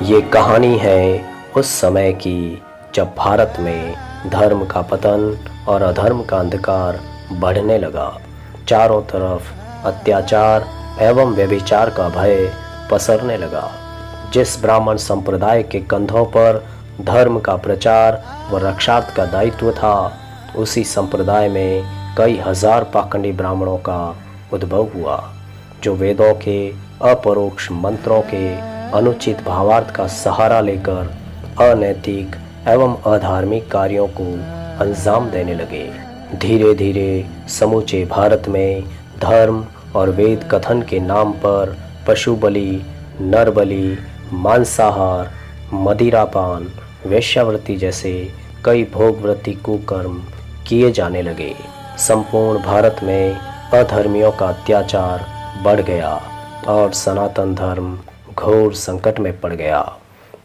ये कहानी है उस समय की जब भारत में धर्म का पतन और अधर्म का अंधकार बढ़ने लगा। चारों तरफ अत्याचार एवं व्यभिचार का भय पसरने लगा। जिस ब्राह्मण संप्रदाय के कंधों पर धर्म का प्रचार व रक्षार्थ का दायित्व था, उसी संप्रदाय में कई हजार पाखंडी ब्राह्मणों का उद्भव हुआ, जो वेदों के अपरोक्ष मंत्रों के अनुचित भावार्थ का सहारा लेकर अनैतिक एवं अधार्मिक कार्यों को अंजाम देने लगे। धीरे धीरे समूचे भारत में धर्म और वेद कथन के नाम पर पशु बलि, नर बलि, मांसाहार, मदिरापान, वेश्यावृत्ति जैसे कई भोगवृत्ति कुकर्म किए जाने लगे। संपूर्ण भारत में अधर्मियों का अत्याचार बढ़ गया और सनातन धर्म घोर संकट में पड़ गया।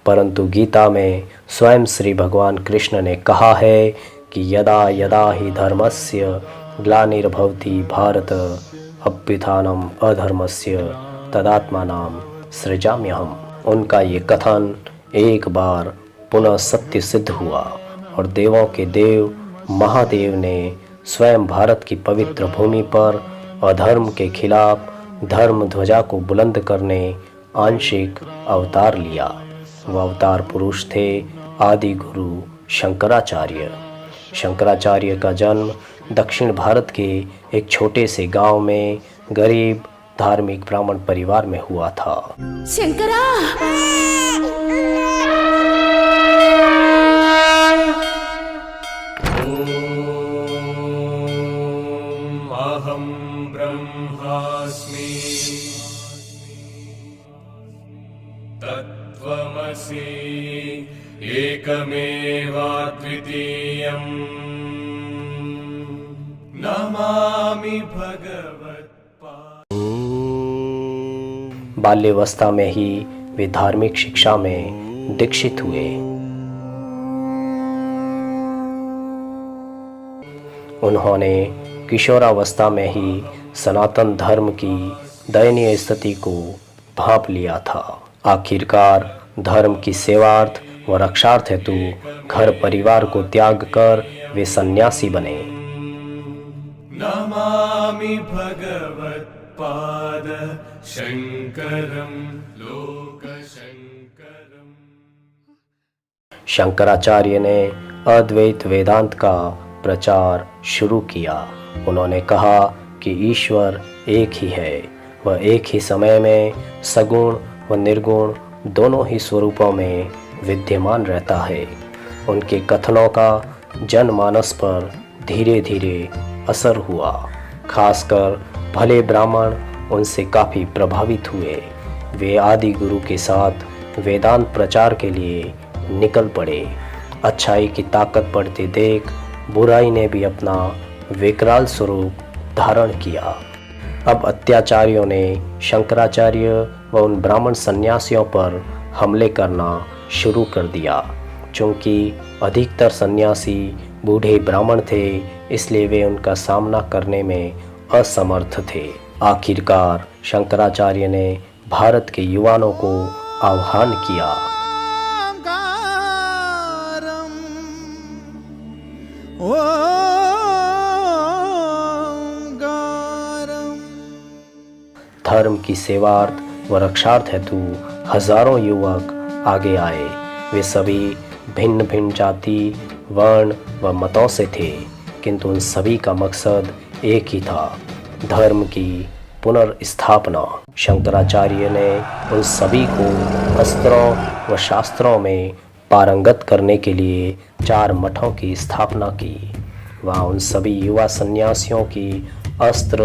परंतु गीता में स्वयं श्री भगवान कृष्ण ने कहा है कि यदा यदा ही धर्मस्य ग्लानिर्भवति भारत अभ्युत्थानम अधर्मस्य तदात्मानं सृजाम्यहम्। उनका ये कथन एक बार पुनः सत्य सिद्ध हुआ और देवों के देव महादेव ने स्वयं भारत की पवित्र भूमि पर अधर्म के खिलाफ धर्म ध्वजा को बुलंद करने आंशिक अवतार लिया। वह अवतार पुरुष थे आदि गुरु शंकराचार्य। शंकराचार्य का जन्म दक्षिण भारत के एक छोटे से गांव में गरीब धार्मिक ब्राह्मण परिवार में हुआ था। शंकरा! अहं ब्रह्मास्मि तत्त्वमसि एकमेवाद्वितीयम् नमामि भगवत्पादं। बाल्यावस्था में ही वे धार्मिक शिक्षा में दीक्षित हुए। उन्होंने किशोरावस्था में ही सनातन धर्म की दयनीय स्थिति को भांप लिया था। आखिरकार धर्म की सेवार्थ व रक्षार्थ हेतु घर परिवार को त्याग कर वे सन्यासी बने। नमामि भगवत्पाद शंकरं लोकशंकरम्। शंकराचार्य ने अद्वैत वेदांत का प्रचार शुरू किया। उन्होंने कहा कि ईश्वर एक ही है, वह एक ही समय में सगुण व निर्गुण दोनों ही स्वरूपों में विद्यमान रहता है। उनके कथनों का जनमानस पर धीरे धीरे असर हुआ। खासकर भले ब्राह्मण उनसे काफ़ी प्रभावित हुए। वे आदि गुरु के साथ वेदांत प्रचार के लिए निकल पड़े। अच्छाई की ताकत बढ़ते देख बुराई ने भी अपना विकराल स्वरूप धारण किया। अब अत्याचारियों ने शंकराचार्य व उन ब्राह्मण सन्यासियों पर हमले करना शुरू कर दिया। चूँकि अधिकतर सन्यासी बूढ़े ब्राह्मण थे, इसलिए वे उनका सामना करने में असमर्थ थे। आखिरकार शंकराचार्य ने भारत के युवाओं को आह्वान किया। धर्म की सेवार्थ व रक्षार्थ हेतु हजारों युवक आगे आए। वे सभी भिन्न भिन्न जाति, वर्ण व मतों से थे, किंतु उन सभी का मकसद एक ही था, धर्म की पुनर्स्थापना। शंकराचार्य ने उन सभी को अस्त्रों व शास्त्रों में पारंगत करने के लिए 4 मठों की स्थापना की। वहाँ उन सभी युवा सन्यासियों की अस्त्र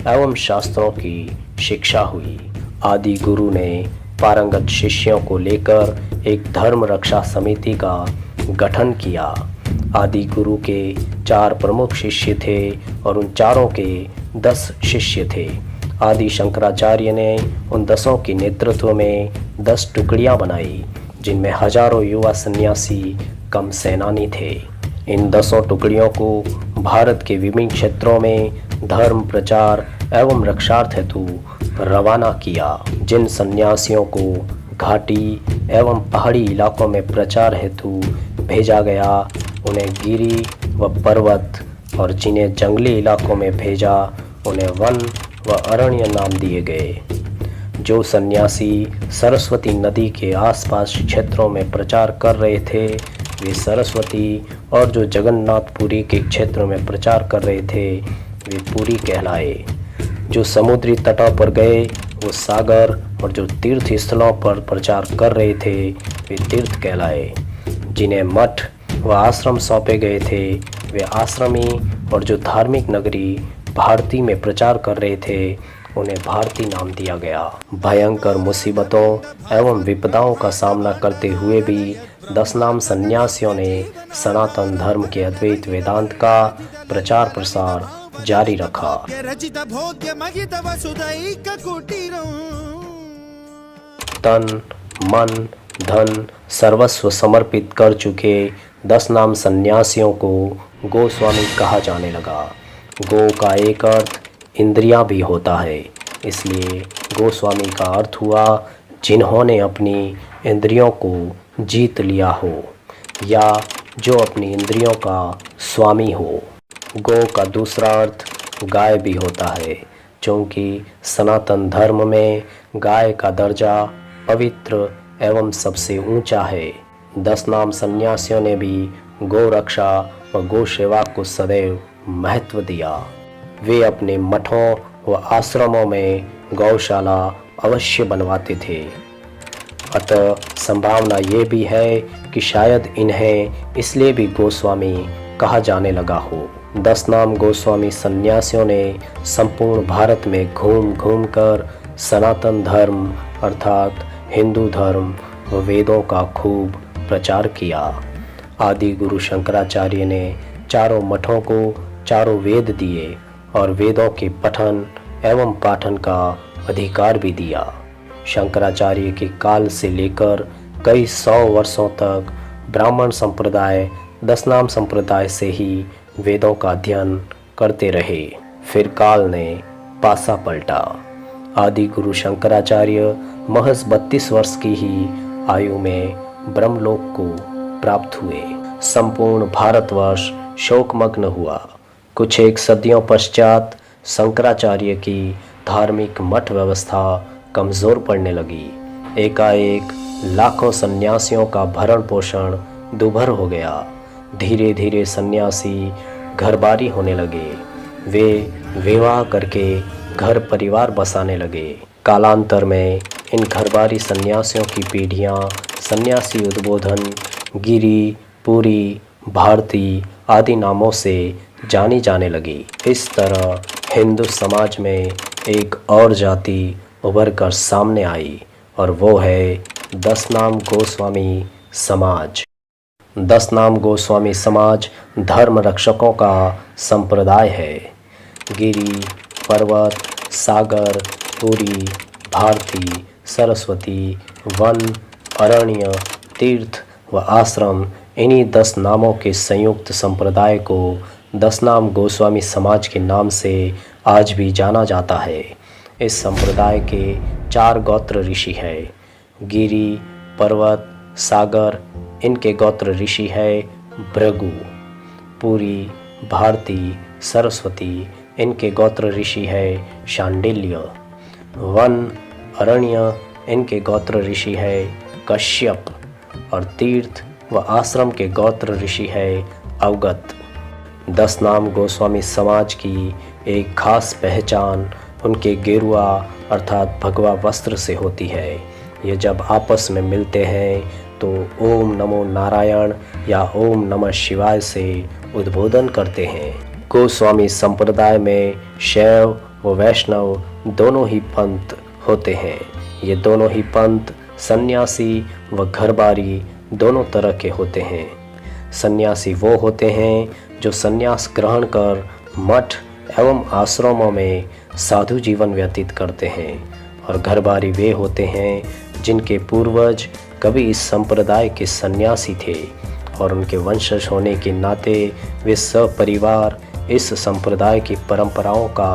एवं शास्त्रों की शिक्षा हुई। आदि गुरु ने पारंगत शिष्यों को लेकर एक धर्म रक्षा समिति का गठन किया। आदि गुरु के 4 प्रमुख शिष्य थे और उन चारों के 10 शिष्य थे। आदि शंकराचार्य ने उन 10 के नेतृत्व में 10 टुकड़ियां बनाई, जिनमें हजारों युवा सन्यासी कम सेनानी थे। इन 10 टुकड़ियों को भारत के विभिन्न क्षेत्रों में धर्म प्रचार एवं रक्षार्थ हेतु रवाना किया। जिन सन्यासियों को घाटी एवं पहाड़ी इलाकों में प्रचार हेतु भेजा गया। उन्हें गिरी व पर्वत और जिन्हें जंगली इलाकों में भेजा उन्हें वन व अरण्य नाम दिए गए। जो सन्यासी सरस्वती नदी के आसपास क्षेत्रों में प्रचार कर रहे थे वे सरस्वती, और जो जगन्नाथपुरी के क्षेत्र में प्रचार कर रहे थे वे पुरी कहलाए। जो समुद्री तटों पर गए वो सागर, और जो तीर्थ स्थलों पर प्रचार कर रहे थे वे तीर्थ कहलाए। जिन्हें मठ व आश्रम सौंपे गए थे वे आश्रमी, और जो धार्मिक नगरी भारती में प्रचार कर रहे थे उन्हें भारती नाम दिया गया। भयंकर मुसीबतों एवं विपदाओं का सामना करते हुए भी 10 नाम सन्यासियों ने सनातन धर्म के अद्वैत वेदांत का प्रचार प्रसार जारी रखा। तन मन धन सर्वस्व समर्पित कर चुके 10 नाम सन्यासियों को गोस्वामी कहा जाने लगा। गो का एक अर्थ इंद्रियां भी होता है, इसलिए गोस्वामी का अर्थ हुआ जिन्होंने अपनी इंद्रियों को जीत लिया हो, या जो अपनी इंद्रियों का स्वामी हो। गो का दूसरा अर्थ गाय भी होता है, क्योंकि सनातन धर्म में गाय का दर्जा पवित्र एवं सबसे ऊंचा है। 10 नाम सन्यासियों ने भी गौ रक्षा व गौ सेवा को सदैव महत्व दिया। वे अपने मठों व आश्रमों में गौशाला अवश्य बनवाते थे। अतः संभावना ये भी है कि शायद इन्हें इसलिए भी गोस्वामी कहा जाने लगा हो। 10 नाम गोस्वामी सन्यासियों ने संपूर्ण भारत में घूम घूम कर सनातन धर्म अर्थात हिंदू धर्म व वेदों का खूब प्रचार किया। आदि गुरु शंकराचार्य ने चारों मठों को चारों वेद दिए और वेदों के पठन एवं पाठन का अधिकार भी दिया। शंकराचार्य के काल से लेकर कई 100 वर्षों तक ब्राह्मण संप्रदाय 10 नाम संप्रदाय से ही वेदों का अध्ययन करते रहे। फिर काल ने पासा पलटा। आदि गुरु शंकराचार्य महज 32 वर्ष की ही आयु में ब्रह्मलोक को प्राप्त हुए। संपूर्ण भारतवर्ष शोकमग्न हुआ। कुछ एक सदियों पश्चात शंकराचार्य की धार्मिक मठ व्यवस्था कमज़ोर पड़ने लगी। एकाएक लाखों सन्यासियों का भरण पोषण दुभर हो गया। धीरे धीरे सन्यासी घरबारी होने लगे। वे विवाह करके घर परिवार बसाने लगे। कालांतर में इन घरबारी सन्यासियों की पीढ़ियां सन्यासी उद्बोधन, गिरी, पुरी, भारती आदि नामों से जानी जाने लगी। इस तरह हिंदू समाज में एक और जाति उभर कर सामने आई और वो है 10 नाम गोस्वामी समाज। 10 नाम गोस्वामी समाज धर्म रक्षकों का संप्रदाय है। गिरी, पर्वत, सागर, पुरी, भारती, सरस्वती, वन, अरण्य, तीर्थ व आश्रम इन्हीं 10 नामों के संयुक्त संप्रदाय को 10 नाम गोस्वामी समाज के नाम से आज भी जाना जाता है। इस संप्रदाय के 4 गोत्र ऋषि हैं। गिरी, पर्वत, सागर इनके गोत्र ऋषि है भृगु। पुरी, भारती, सरस्वती इनके गोत्र ऋषि है शांडिल्य। वन, अरण्य इनके गोत्र ऋषि है कश्यप। और तीर्थ व आश्रम के गोत्र ऋषि है अवगत। 10 नाम गोस्वामी समाज की एक खास पहचान उनके गेरुआ अर्थात भगवा वस्त्र से होती है। ये जब आपस में मिलते हैं तो ओम नमो नारायण या ओम नमः शिवाय से उद्बोधन करते हैं। गोस्वामी संप्रदाय में शैव व वैष्णव दोनों ही पंथ होते हैं। ये दोनों ही पंथ सन्यासी व घरबारी दोनों तरह के होते हैं। सन्यासी वो होते हैं जो सन्यास ग्रहण कर मठ एवं आश्रमों में साधु जीवन व्यतीत करते हैं, और घरबारी वे होते हैं जिनके पूर्वज कभी इस संप्रदाय के सन्यासी थे और उनके वंशज होने के नाते वे सपरिवार इस संप्रदाय की परंपराओं का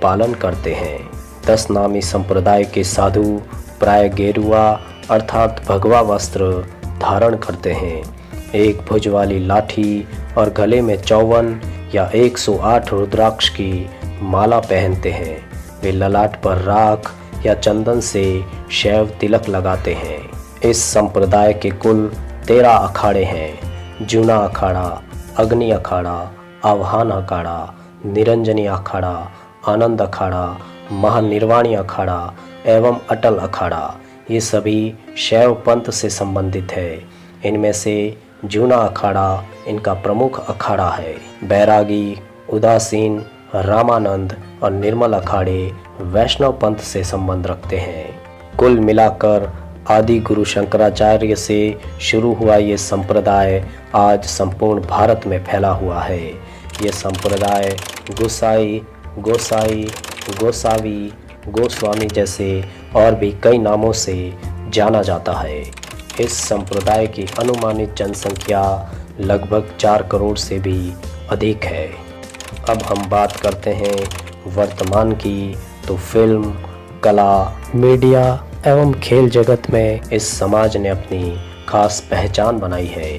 पालन करते हैं। 10 नामी संप्रदाय के साधु प्राय गेरुआ अर्थात भगवा वस्त्र धारण करते हैं, एक भुज वाली लाठी और गले में 54 या 108 रुद्राक्ष की माला पहनते हैं। वे ललाट पर राख या चंदन से शैव तिलक लगाते हैं। इस संप्रदाय के कुल 13 अखाड़े हैं। जूना अखाड़ा, अग्नि अखाड़ा, आह्वान अखाड़ा, निरंजनी अखाड़ा, आनंद अखाड़ा, महानिर्वाणी अखाड़ा एवं अटल अखाड़ा। ये सभी शैव पंथ से संबंधित है। इनमें से जूना अखाड़ा इनका प्रमुख अखाड़ा है। बैरागी, उदासीन, रामानंद और निर्मल अखाड़े वैष्णव पंथ से संबंध रखते हैं। कुल मिलाकर आदि गुरु शंकराचार्य से शुरू हुआ ये संप्रदाय आज संपूर्ण भारत में फैला हुआ है। ये संप्रदाय गोसाई, गोसाई, गोसावी, गोस्वामी जैसे और भी कई नामों से जाना जाता है। इस संप्रदाय की अनुमानित जनसंख्या लगभग 4 करोड़ से भी अधिक है। अब हम बात करते हैं वर्तमान की, तो फिल्म, कला, मीडिया एवं खेल जगत में इस समाज ने अपनी खास पहचान बनाई है।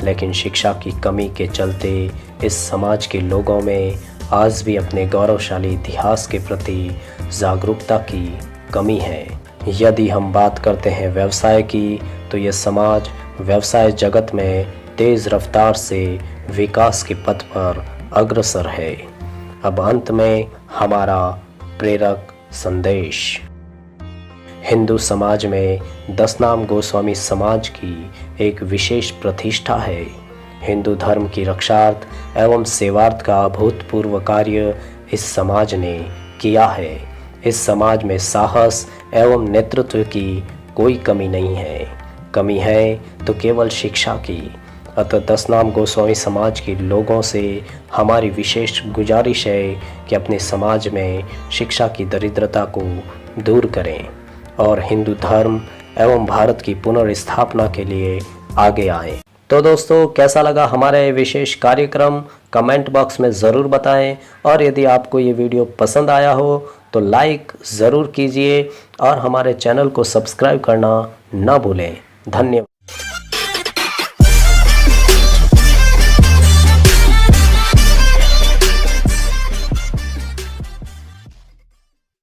लेकिन शिक्षा की कमी के चलते इस समाज के लोगों में आज भी अपने गौरवशाली इतिहास के प्रति जागरूकता की कमी है। यदि हम बात करते हैं व्यवसाय की, तो यह समाज व्यवसाय जगत में तेज़ रफ्तार से विकास के पथ पर अग्रसर है। अब अंत में हमारा प्रेरक संदेश। हिंदू समाज में 10 नाम गोस्वामी समाज की एक विशेष प्रतिष्ठा है। हिंदू धर्म की रक्षार्थ एवं सेवार्थ का अभूतपूर्व कार्य इस समाज ने किया है। इस समाज में साहस एवं नेतृत्व की कोई कमी नहीं है। कमी है तो केवल शिक्षा की। अतः 10 नाम गोस्वामी समाज के लोगों से हमारी विशेष गुजारिश है कि अपने समाज में शिक्षा की दरिद्रता को दूर करें और हिंदू धर्म एवं भारत की पुनर्स्थापना के लिए आगे आएं। तो दोस्तों, कैसा लगा हमारा ये विशेष कार्यक्रम कमेंट बॉक्स में ज़रूर बताएं। और यदि आपको ये वीडियो पसंद आया हो तो लाइक ज़रूर कीजिए और हमारे चैनल को सब्सक्राइब करना ना भूलें। धन्यवाद।